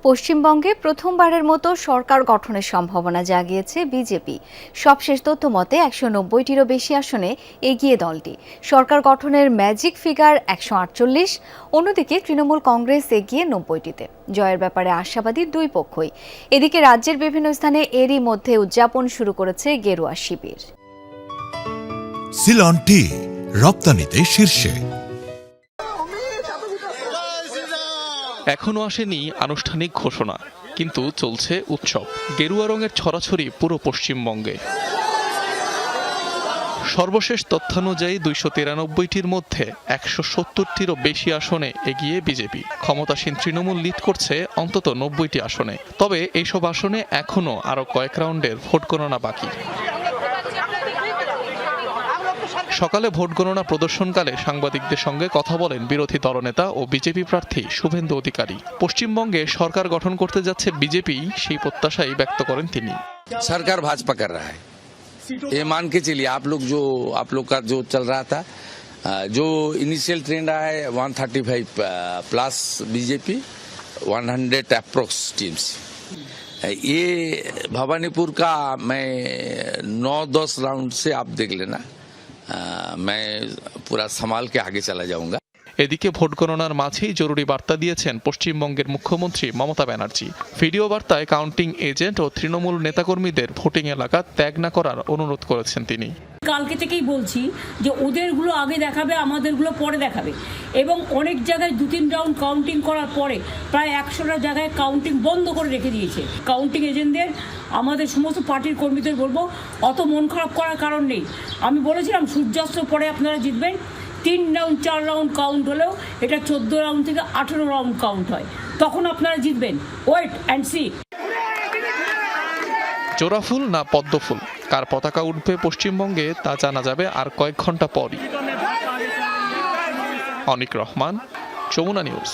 পশ্চিমবঙ্গে প্রথমবারের মতো সরকার গঠনের সম্ভাবনা জাগিয়েছে বিজেপি। সবশেষ তথ্য মতে ১৯০টিরও বেশি আসনে এগিয়ে দলটি। সরকার গঠনের ম্যাজিক ফিগার ১৪৮। অন্যদিকে তৃণমূল কংগ্রেস এগিয়ে ৯০টিতে। জয়ের ব্যাপারে আশাবাদী দুই পক্ষই। এদিকে রাজ্যের বিভিন্ন স্থানে এরই মধ্যে উদযাপন শুরু করেছে গেরুয়া শিবির। সিলন টি রপ্তানিতে শীর্ষে। এখনো আসেনি আনুষ্ঠানিক ঘোষণা, কিন্তু চলছে উৎসব। গেরুয়া রঙের ছড়াছড়ি পুরো পশ্চিমবঙ্গে। সর্বশেষ তথ্যানুযায়ী ২৯৩টির মধ্যে ১৭০টিরও বেশি আসনে এগিয়ে বিজেপি। ক্ষমতাসীন তৃণমূল লিড করছে অন্তত ৯০টি আসনে। তবে এইসব আসনে এখনো আরও কয়েক রাউন্ডের ভোট গণনা বাকি। সকালে ভোট গণনা প্রদর্শনকালে সাংবাদিকদের সঙ্গে কথা বলেন বিরোধী দলনেতা ও বিজেপি প্রার্থী শুভেন্দু অধিকারী। পশ্চিমবঙ্গে সরকার গঠন করতে যাচ্ছে বিজেপি, সেই প্রত্যাশাই ব্যক্ত করেন তিনি। सरकार भाजपा कर रहा है, ये मान के चलिए। आप लोग का जो चल रहा था, जो इनिशियल ट्रेंड रहा है 135 प्लस बीजेपी, 100 अप्रोक्स टीम्स। ये भवानीपुर का मैं 9-10 राउंड से आप देख लेना, मैं पूरा संभाल के आगे चला जाऊंगा। এদিকে ভোট গণনার মাঝেই জরুরি বার্তা দিয়েছেন পশ্চিমবঙ্গের মুখ্যমন্ত্রী মমতা ব্যানার্জি। ভিডিও বার্তায় কাউন্টিং এজেন্ট ও তৃণমূল নেতাকর্মীদের ভোটিং এলাকা ত্যাগ না করার অনুরোধ করেছেন তিনি। কালকে থেকেই বলছি যে ওদেরগুলো আগে দেখাবে, আমাদেরগুলো পরে দেখাবে। এবং অনেক জায়গায় 2-3 রাউন্ড কাউন্টিং করার পরে প্রায় 100টা জায়গায় কাউন্টিং বন্ধ করে রেখে দিয়েছে। কাউন্টিং এজেন্টদের, আমাদের সমস্ত পার্টির কর্মীদের বলবো, অত মন খারাপ করার কারণ নেই। আমি বলেছিলাম সূর্যাস্তের পরে আপনারা জিতবেন। 3 রাউন্ড 4 রাউন্ড কাউন্ট হলেও এটা 14 রাউন্ড থেকে 18 রাউন্ড কাউন্ট হয়, তখন আপনারা জিতবেন। Wait and C. জোড়াফুল না পদ্মফুল, কার পতাকা উঠবে পশ্চিমবঙ্গে তা জানা যাবে আর কয়েক ঘন্টা পরই। অনিক রহমান, যমুনা নিউজ।